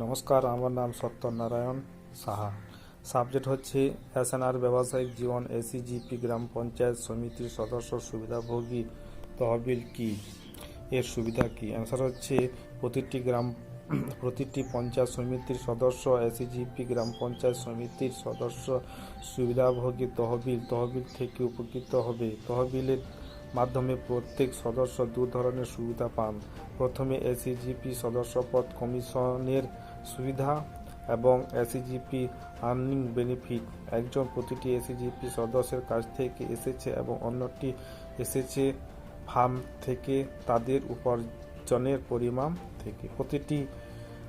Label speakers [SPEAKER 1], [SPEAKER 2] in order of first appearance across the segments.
[SPEAKER 1] নমস্কার, আমার নাম সত্যনারায়ণ সাহা। সাবজেক্ট হচ্ছে এসএনআর ব্যবসায়িক জীবন, এসিজিপি গ্রাম পঞ্চায়েত সমিতির সদস্য সুবিধাভোগী তহবিল কি, এর সুবিধা কি? অ্যান্সার হচ্ছে প্রতিটি পঞ্চায়েত সমিতির সদস্য এসিজিপি গ্রাম পঞ্চায়েত সমিতির সদস্য সুবিধাভোগী তহবিল থেকে উপকৃত হবে। তহবিলের মাধ্যমে প্রত্যেক সদস্য দু ধরনের সুবিধা পান। প্রথমে এসিজিপি সদস্যপদ কমিশনের সুবিধা এবং এসিজিপি আর্নিং বেনিফিট। একজন প্রতিটি এসিজিপি সদস্যের কাছ থেকে এসেছে এবং অন্যটি এসেছে ফার্ম থেকে তাদের উপার্জনের পরিমাণ থেকে। প্রতিটি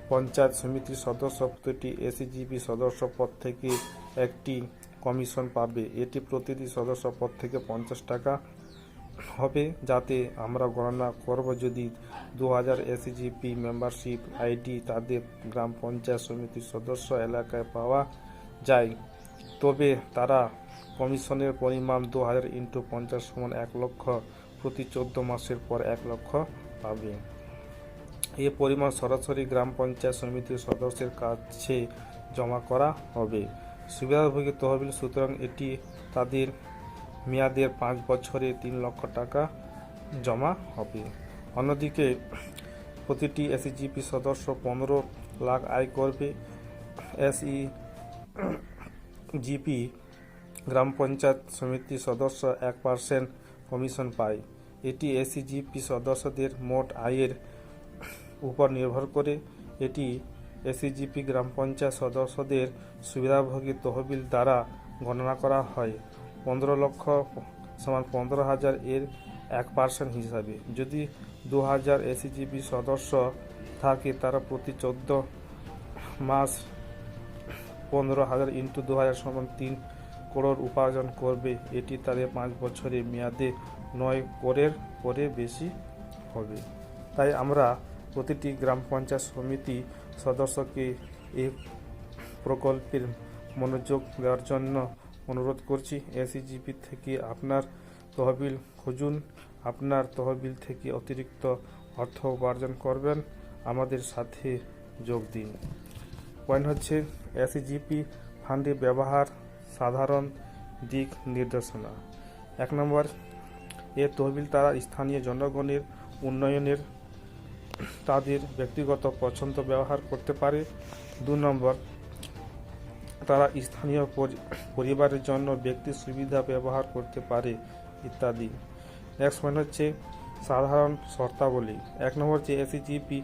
[SPEAKER 1] পঞ্চায়েত সমিতির সদস্য প্রতিটি এসিজিপি সদস্যপদ থেকে একটি কমিশন পাবে। এটি প্রতিটি সদস্যপদ থেকে 50 টাকা হবে, যাতে আমরা গণনা করব যদি 2000 এসিজিপি মেম্বারশিপ আইডি তাদের গ্রাম পঞ্চায়েত সমিতির সদস্য এলাকায় পাওয়া যায়, তবে তারা কমিশনের পরিমাণ 2000 × 50 = 1 লক্ষ, প্রতি 14 মাসের পর 1 লক্ষ পাবে। এই পরিমাণ সরাসরি গ্রাম পঞ্চায়েত সমিতির সদস্যের কাছে জমা করা হবে। সুবিধাভোগী তহবিল, সুতরাং এটি তাদের মেয়াদের 5 বছরে 3 লক্ষ টাকা জমা হবে। অন্যদিকে প্রতিটি এসিজিপি সদস্য 15 লাখ আয় করবে। এসইজিপি গ্রাম পঞ্চায়েত সমিতির সদস্য 1% কমিশন পায়। এটি এসিজিপি সদস্যদের মোট আয়ের উপর নির্ভর করে। এটি এসিজিপি গ্রাম পঞ্চায়েত সদস্যদের সুবিধাভোগী তহবিল দ্বারা গণনা করা হয়। 15 লক্ষ = 15,000 এর 1% হিসাবে। যদি 2000 এসিজিপি সদস্য থাকে, তারা প্রতি 14 মাস 15,000 × 2000 = 3 করোড় উপার্জন করবে। এটি তাদের 5 বছরের মেয়াদে 9 করোড়ের পরে বেশি হবে। তাই আমরা প্রতিটি গ্রাম পঞ্চায়েত সমিতি সদস্যকে এই প্রকল্পের মনোযোগ দেওয়ার জন্য অনুরোধ করছি। এসিজিপি থেকে আপনার তহবিল খুঁজুন, আপনার তহবিল থেকে অতিরিক্ত অর্থ উপার্জন করবেন। আমাদের সাথে যোগ দিন। পয়েন্ট হচ্ছে এসিজিপি ফান্ডে ব্যবহার, সাধারণ দিক নির্দেশনা। 1 নম্বর, এ তহবিল তারা স্থানীয় জনগণের উন্নয়নের তাদের ব্যক্তিগত পছন্দ ব্যবহার করতে পারে। 2 নম্বর, তারা স্থানীয় পরিবারের জন্য ব্যক্তি সুবিধা ব্যবহার করতে পারে ইত্যাদি। নেক্সট পয়েন্ট হচ্ছে সাধারণ শর্তাবলী। 1 নম্বর, যে এসিজিপি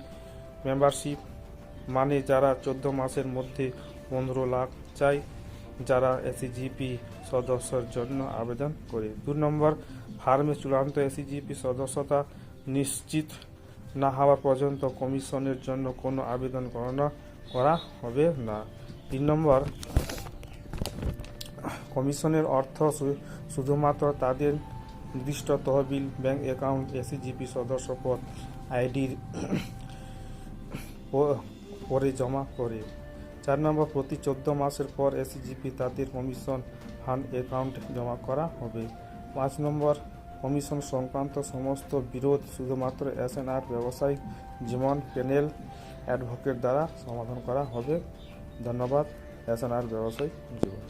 [SPEAKER 1] মেম্বারশিপ মানে যারা 14 মাসের মধ্যে 15 লাখ চায়, যারা এসিজিপি সদস্যের জন্য আবেদন করে। 2 নম্বর, ফার্মে চূড়ান্ত এসিজিপি সদস্যতা নিশ্চিত না হওয়া পর্যন্ত কমিশনের জন্য কোনো আবেদন গণনা করা হবে না। 3 নম্বর, কমিশনের অর্থ শুধুমাত্র তাদের নির্দিষ্ট তহবিল, ব্যাংক অ্যাকাউন্ট, এসিজিপি সদস্যপদ আইডির পরে জমা করে। 4 নম্বর, প্রতি 14 মাসের পর এসিজিপি তাদের কমিশন ফান্ড অ্যাকাউন্টে জমা করা হবে। 5 নম্বর, কমিশন সংক্রান্ত সমস্ত বিরোধ শুধুমাত্র এসএনআর ব্যবসায়িক জীবন প্যানেল অ্যাডভোকেট দ্বারা সমাধান করা হবে। ধন্যবাদ। এসএনআর ব্যবসায়িক জীবন।